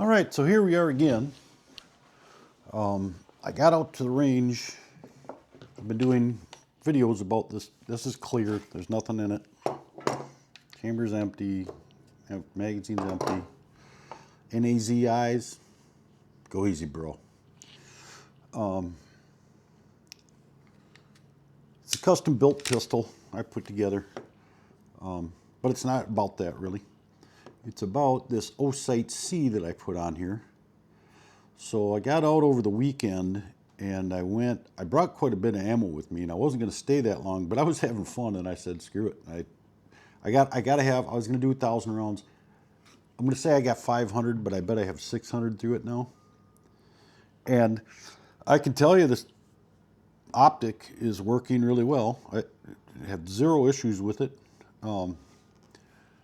All right, so here we are again. I got out to the range. I've been doing videos about this. This is clear. There's nothing in it. Chamber's empty. Magazine's empty. NAZ eyes. Go easy, bro. It's a custom built pistol I put together. But it's not about that really. It's about this Osight C that I put on here. So I got out over the weekend and I brought quite a bit of ammo with me, and I wasn't going to stay that long, but I was having fun and I said, screw it. I was going to do 1,000 rounds. I'm going to say I got 500, but I bet I have 600 through it now. And I can tell you this optic is working really well. I have zero issues with it.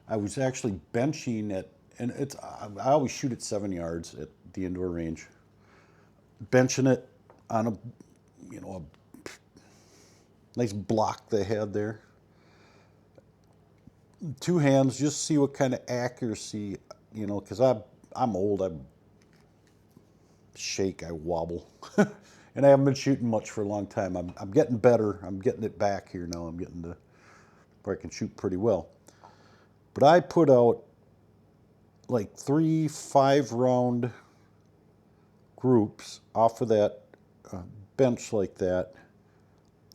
I was actually benching at, and I always shoot at 7 yards at the indoor range. Benching it on a nice block they had there. Two hands, just see what kind of accuracy, because I'm old, I shake, I wobble. And I haven't been shooting much for a long time. I'm getting better. I'm getting it back here now. I'm getting to where I can shoot pretty well. But I put out like 3 5-round groups off of that bench like that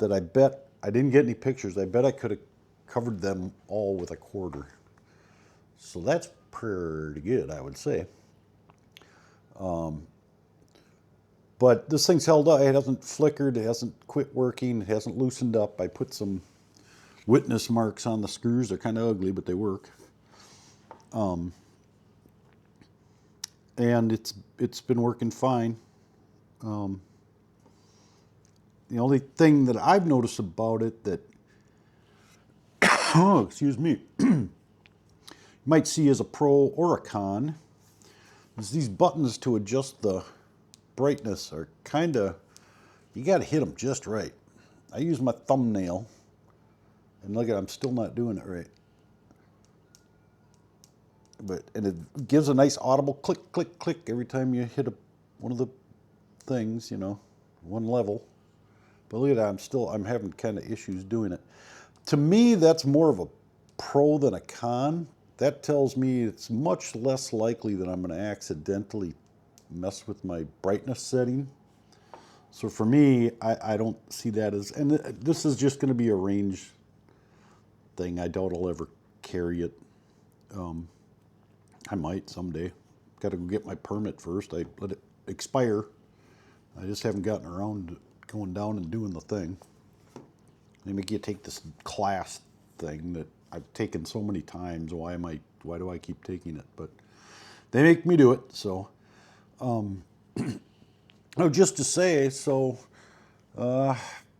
I bet, I didn't get any pictures, I bet I could have covered them all with a quarter. So that's pretty good, I would say. But this thing's held up. It hasn't flickered, it hasn't quit working, it hasn't loosened up. I put some witness marks on the screws. They're kind of ugly, but they work. And it's been working fine. The only thing that I've noticed about it that, oh, excuse me, you might see as a pro or a con, is these buttons to adjust the brightness are kind of, you got to hit them just right. I use my thumbnail, and look at, I'm still not doing it right. And it gives a nice audible click, click, click every time you hit one of the things, one level. But look at that, I'm having kind of issues doing it. To me, that's more of a pro than a con. That tells me it's much less likely that I'm going to accidentally mess with my brightness setting. So for me, I don't see that as, and this is just going to be a range thing. I doubt I'll ever carry it. I might someday. Got to go get my permit first. I let it expire. I just haven't gotten around to going down and doing the thing. They make you take this class thing that I've taken so many times. Why do I keep taking it? But they make me do it. So, just to say,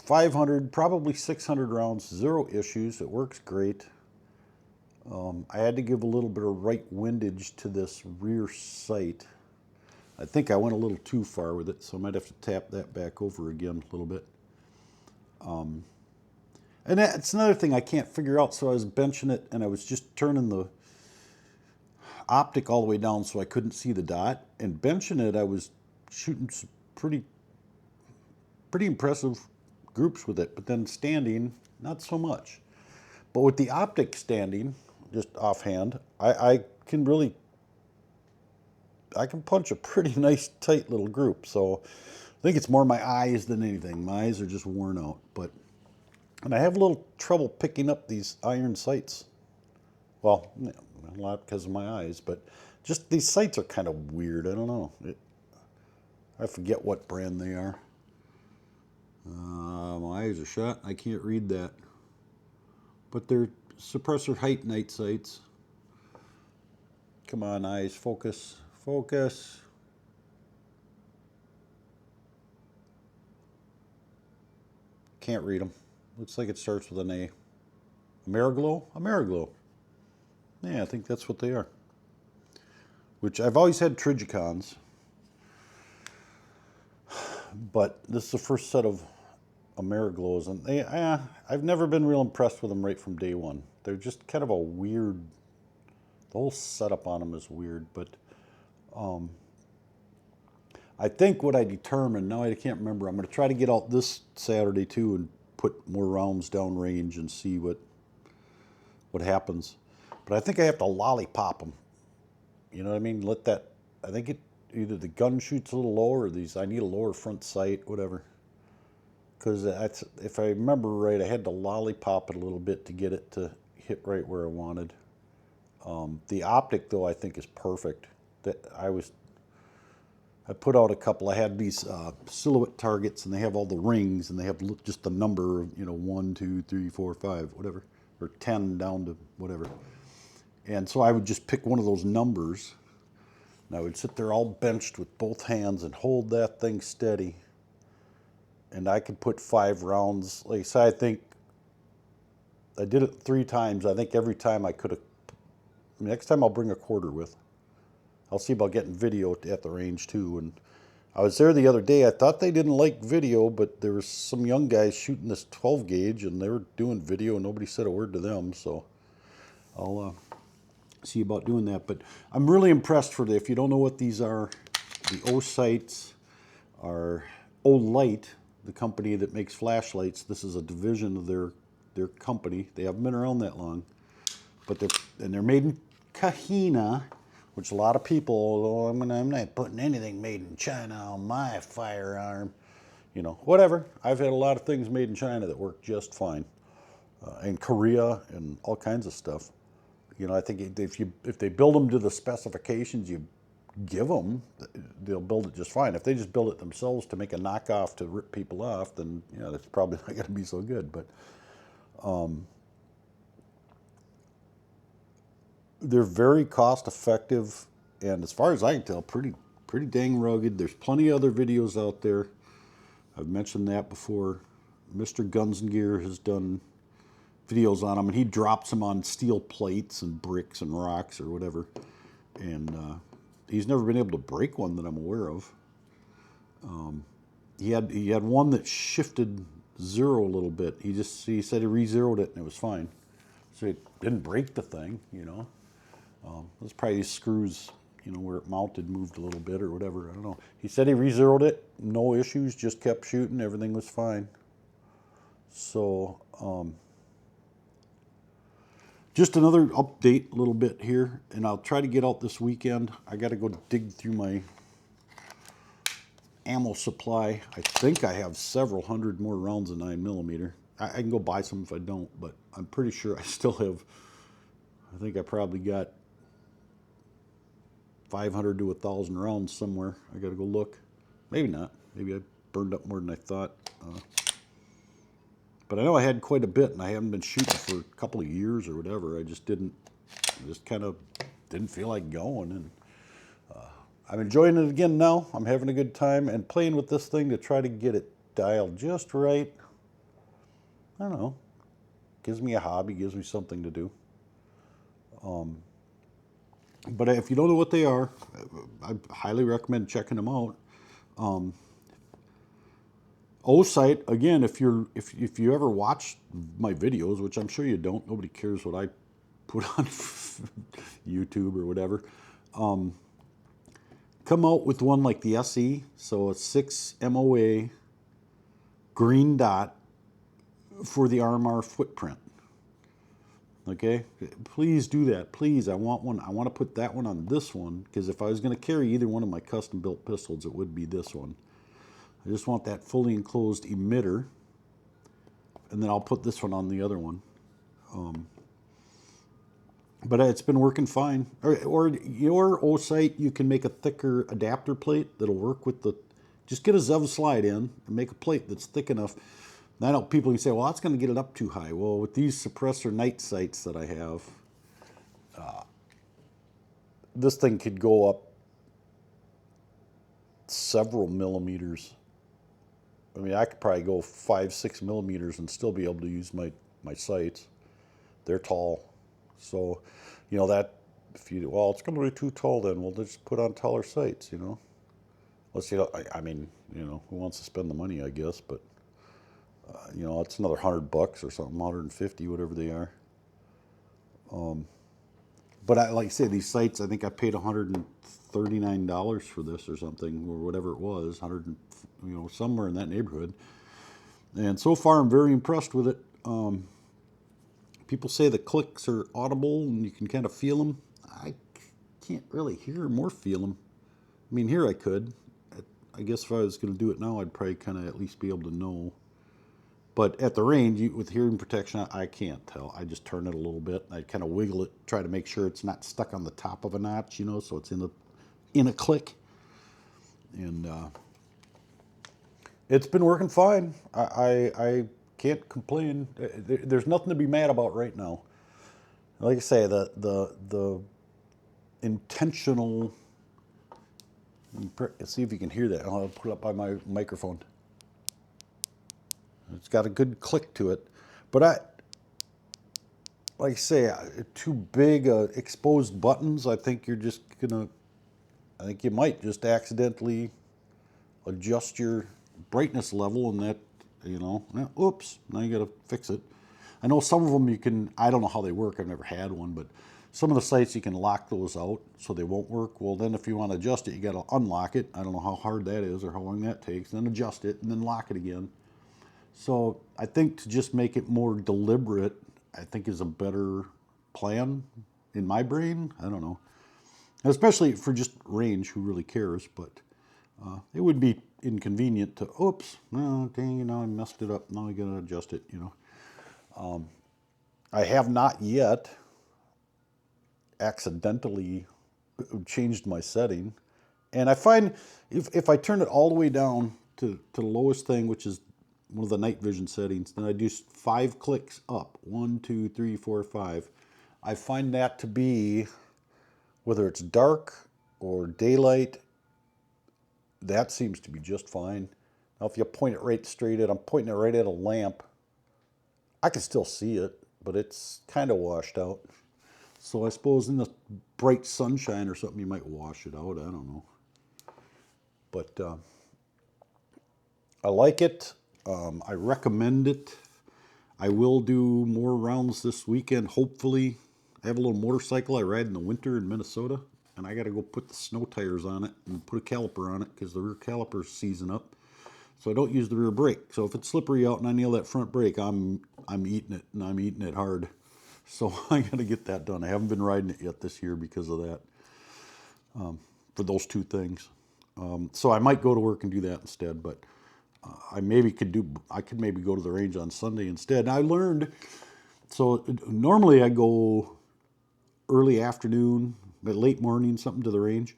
500, probably 600 rounds, zero issues. It works great. I had to give a little bit of right windage to this rear sight. I think I went a little too far with it, so I might have to tap that back over again a little bit. And that's another thing I can't figure out. So I was benching it, and I was just turning the optic all the way down so I couldn't see the dot. And benching it, I was shooting some pretty impressive groups with it. But then standing, not so much. But with the optic standing, just offhand, I can punch a pretty nice tight little group. So I think it's more my eyes than anything. My eyes are just worn out. And I have a little trouble picking up these iron sights. Well, a lot because of my eyes, but just these sights are kind of weird. I don't know. I forget what brand they are. My eyes are shut. I can't read that. But they're suppressor height night sights. Come on, eyes, focus, focus. Can't read them. Looks like it starts with an A. Ameriglow? Ameriglow. Yeah, I think that's what they are. Which I've always had Trigicons. But this is the first set of Ameriglows, and I've never been real impressed with them right from day one. They're just kind of a weird, the whole setup on them is weird, but I think what I determined, now I can't remember, I'm going to try to get out this Saturday too and put more rounds down range and see what happens. But I think I have to lollipop them. You know what I mean? Let that, I think either the gun shoots a little lower or I need a lower front sight, whatever. Because if I remember right, I had to lollipop it a little bit to get it to hit right where I wanted. The optic, though, I think is perfect. I put out a couple. I had these silhouette targets, and they have all the rings, and they have just the number of 1, 2, 3, 4, 5, whatever, or 10 down to whatever. And so I would just pick one of those numbers, and I would sit there all benched with both hands and hold that thing steady. And I could put 5 rounds. Like I said, I think I did it 3 times. I think every time I could have. Next time I'll bring a quarter with. I'll see about getting video at the range too. And I was there the other day. I thought they didn't like video, but there was some young guys shooting this 12 gauge, and they were doing video, and nobody said a word to them. So I'll see about doing that. But I'm really impressed for if you don't know what these are, the Osights are Olight, the company that makes flashlights. This is a division of their company. They haven't been around that long, but they're made in Kahina, which a lot of people, oh, I'm not putting anything made in China on my firearm. Whatever. I've had a lot of things made in China that work just fine, and Korea and all kinds of stuff. I think if they build them to the specifications you give them, they'll build it just fine. If they just build it themselves to make a knockoff to rip people off, then that's probably not going to be so good. But they're very cost effective, and as far as I can tell, pretty dang rugged. There's plenty of other videos out there. I've mentioned that before. Mr. Guns and Gear has done videos on them, and he drops them on steel plates and bricks and rocks or whatever. And he's never been able to break one that I'm aware of. He had one that shifted zero a little bit. He said he re-zeroed it and it was fine. So it didn't break the thing, It was probably these screws, where it mounted moved a little bit or whatever. I don't know. He said he re-zeroed it, no issues, just kept shooting, everything was fine. So, just another update a little bit here, and I'll try to get out this weekend. I got to go dig through my ammo supply. I think I have several hundred more rounds of 9mm. I can go buy some if I don't, but I'm pretty sure I still have, I think I probably got 500 to 1,000 rounds somewhere. I got to go look. Maybe not. Maybe I burned up more than I thought. But I know I had quite a bit, and I haven't been shooting for a couple of years or whatever. I just kind of didn't feel like going. And I'm enjoying it again now. I'm having a good time and playing with this thing to try to get it dialed just right. I don't know. Gives me a hobby, gives me something to do. But if you don't know what they are, I highly recommend checking them out. Osight, again, if you ever watch my videos, which I'm sure you don't, nobody cares what I put on YouTube or whatever, come out with one like the SE, so a 6 MOA green dot for the RMR footprint. Okay, please do that. Please, I want one. I want to put that one on this one, because if I was going to carry either one of my custom built pistols, it would be this one. I just want that fully enclosed emitter, and then I'll put this one on the other one. But it's been working fine. Or your Osight, you can make a thicker adapter plate that'll work with the. Just get a Zev slide in and make a plate that's thick enough. And I know people can say, well, that's going to get it up too high. Well, with these suppressor night sights that I have, this thing could go up several millimeters. I mean, I could probably go 5-6 millimeters and still be able to use my sights. They're tall. So, that, well, it's going to be too tall then. We'll just put on taller sights, Let's see, I mean, who wants to spend the money, I guess, but, it's another $100 or something, 150, whatever they are. But like I say, these sights, I think I paid $130 $39 for this or something, or whatever it was, 100, somewhere in that neighborhood. And so far, I'm very impressed with it. People say the clicks are audible and you can kind of feel them. I can't really hear them or feel them. I mean, here I could. I guess if I was going to do it now, I'd probably kind of at least be able to know. But at the range, with hearing protection, I can't tell. I just turn it a little bit. I kind of wiggle it, try to make sure it's not stuck on the top of a notch, so it's in a click. And it's been working fine. I can't complain. There's nothing to be mad about right now. Like I say, the intentional. Let's see if you can hear that. I'll put it up by my microphone. It's got a good click to it, but like I say, too big exposed buttons. I think you're just gonna. I think you might just accidentally adjust your brightness level, and that, oops, now you got to fix it. I know some of them you can. I don't know how they work. I've never had one, but some of the sites you can lock those out so they won't work. Well, then if you want to adjust it, you got to unlock it. I don't know how hard that is or how long that takes. Then adjust it and then lock it again. So I think to just make it more deliberate, I think is a better plan in my brain. I don't know. Especially for just range, who really cares? But it would be inconvenient to, oops, no, dang, I messed it up. Now I got to adjust it, I have not yet accidentally changed my setting. And I find if I turn it all the way down to the lowest thing, which is one of the night vision settings, then I do 5 clicks up. 1, 2, 3, 4, 5. I find that to be, whether it's dark or daylight, that seems to be just fine. Now if you point it right straight at, I'm pointing it right at a lamp, I can still see it, but it's kind of washed out. So I suppose in the bright sunshine or something, you might wash it out. I don't know. But I like it. I recommend it. I will do more rounds this weekend, hopefully. I have a little motorcycle I ride in the winter in Minnesota, and I got to go put the snow tires on it and put a caliper on it because the rear caliper's seizing up. So I don't use the rear brake. So if it's slippery out and I nail that front brake, I'm eating it, and I'm eating it hard. So I got to get that done. I haven't been riding it yet this year because of that, for those two things. So I might go to work and do that instead, but I could maybe go to the range on Sunday instead. And I learned, so normally I go early afternoon, but late morning, something to the range.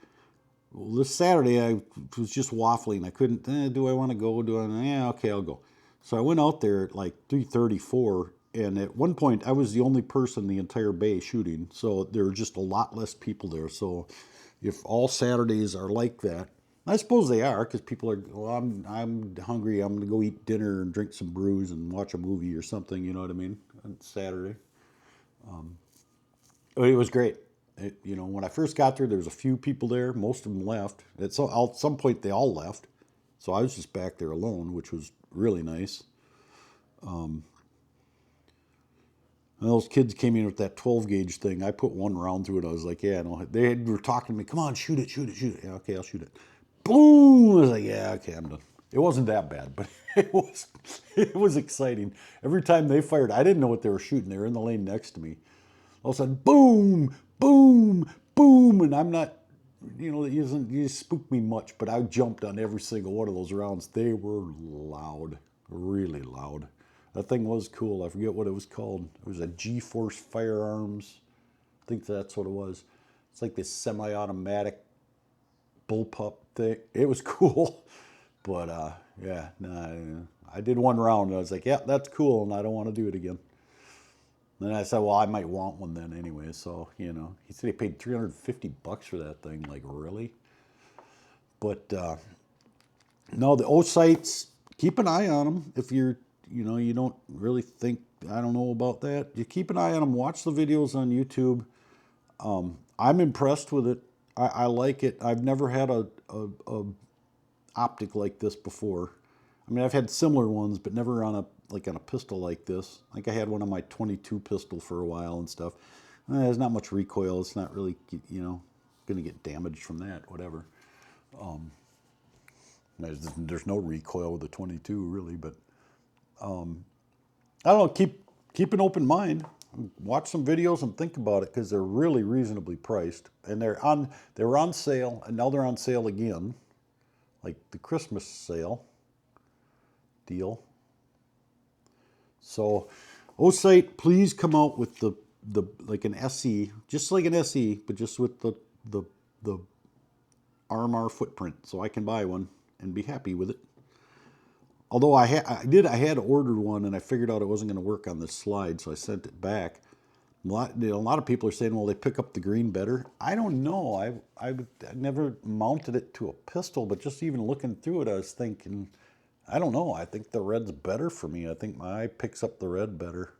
Well, this Saturday I was just waffling. I couldn't, do I want to go? Yeah, okay, I'll go. So I went out there at like 3:34, and at one point I was the only person in the entire bay shooting. So there were just a lot less people there. So if all Saturdays are like that, I suppose they are, because people are, well, I'm hungry, I'm going to go eat dinner and drink some brews and watch a movie or something, you know what I mean, on Saturday. It was great. When I first got there was a few people there. Most of them left. At some point, they all left. So I was just back there alone, which was really nice. And those kids came in with that 12 gauge thing. I put one round through it. I was like, yeah, no. They were talking to me, come on, shoot it. Yeah, okay, I'll shoot it. Boom! I was like, yeah, okay, I'm done. It wasn't that bad, but it was exciting. Every time they fired, I didn't know what they were shooting. They were in the lane next to me. All of a sudden, boom, boom, boom, and I'm not, you spooked me much, but I jumped on every single one of those rounds. They were loud, really loud. That thing was cool. I forget what it was called. It was a G-Force Firearms. I think that's what it was. It's like this semi-automatic bullpup thing. It was cool, but yeah, no, I did one round and I was like, yeah, that's cool, and I don't want to do it again. And then I said, well, I might want one then anyway. So, he said he paid $350 for that thing. Like, really? But no, the Osights, keep an eye on them. If you're, you don't really think, I don't know about that, you keep an eye on them. Watch the videos on YouTube. I'm impressed with it. I like it. I've never had a optic like this before. I mean, I've had similar ones, but never on a pistol like this. Like I had one on my 22 pistol for a while and stuff. There's not much recoil. It's not really, going to get damaged from that, whatever. There's no recoil with the 22 really, but I don't know. Keep an open mind. Watch some videos and think about it, because they're really reasonably priced, and they were on sale, and now they're on sale again, like the Christmas sale deal. So, Osight, please come out with the like an SE, just like an SE, but just with the RMR footprint, so I can buy one and be happy with it. Although I had ordered one, and I figured out it wasn't going to work on this slide, so I sent it back. A lot of people are saying, well, they pick up the green better. I don't know. I never mounted it to a pistol, but just even looking through it, I was thinking, I don't know. I think the red's better for me. I think my eye picks up the red better.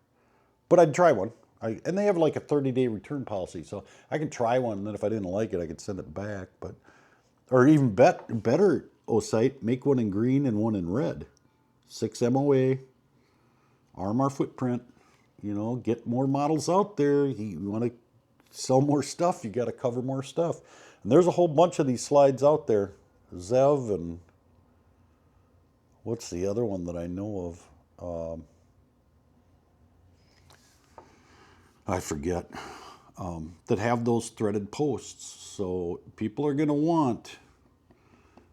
But I'd try one. And they have like a 30-day return policy, so I can try one, and then if I didn't like it, I could send it back. Or even better, Osight, make one in green and one in red. 6 MOA, RMR footprint. You know, get more models out there. You want to sell more stuff, you got to cover more stuff. And there's a whole bunch of these slides out there. Zev and what's the other one that I know of? I forget. That have those threaded posts. So people are going to want,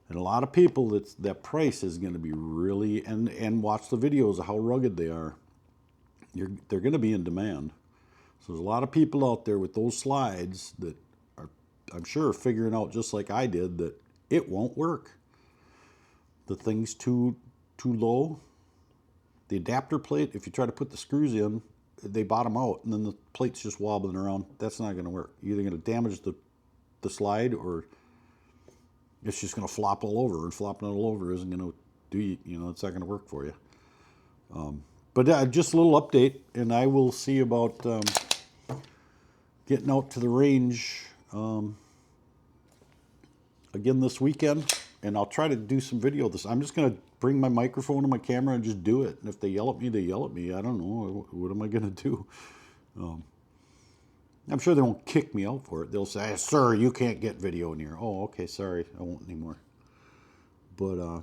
and a lot of people, that price is going to be really, and watch the videos of how rugged they are. They're going to be in demand. So there's a lot of people out there with those slides that are, I'm sure, figuring out, just like I did, that it won't work. The thing's too low. The adapter plate, if you try to put the screws in, they bottom out, and then the plate's just wobbling around. That's not going to work. You're either going to damage the slide, or it's just going to flop all over, and flopping all over isn't going to do, it's not going to work for you. But just a little update, and I will see about getting out to the range again this weekend, and I'll try to do some video of this. I'm just going to bring my microphone and my camera and just do it. And if they yell at me, they yell at me. I don't know. What am I going to do? I'm sure they won't kick me out for it. They'll say, sir, you can't get video in here. Oh, okay, sorry. I won't anymore. But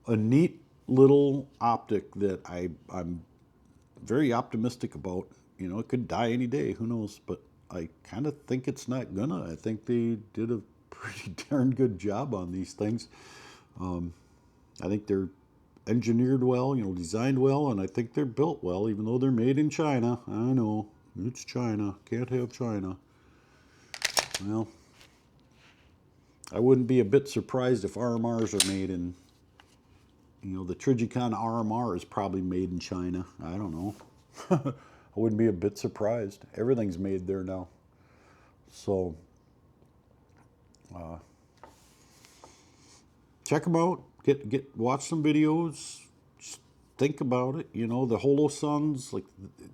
a neat little optic that I'm very optimistic about. You know, it could die any day. Who knows? But I kind of think it's not gonna. I think they did a pretty darn good job on these things. I think they're engineered well, designed well, and I think they're built well, even though they're made in China. I know, it's China. Can't have China. Well, I wouldn't be a bit surprised if RMRs are made in, the Trigicon RMR is probably made in China. I don't know. I wouldn't be a bit surprised. Everything's made there now. So, check them out. Watch some videos. Just think about it. The Holosuns, like,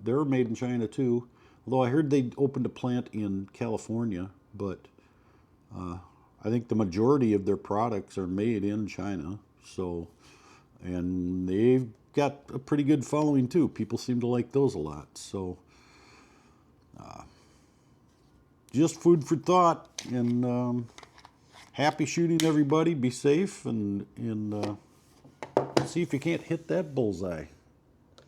they're made in China too. Although I heard they opened a plant in California, but I think the majority of their products are made in China. So, and they've got a pretty good following too. People seem to like those a lot. So, just food for thought, and happy shooting, everybody. Be safe, and see if you can't hit that bullseye.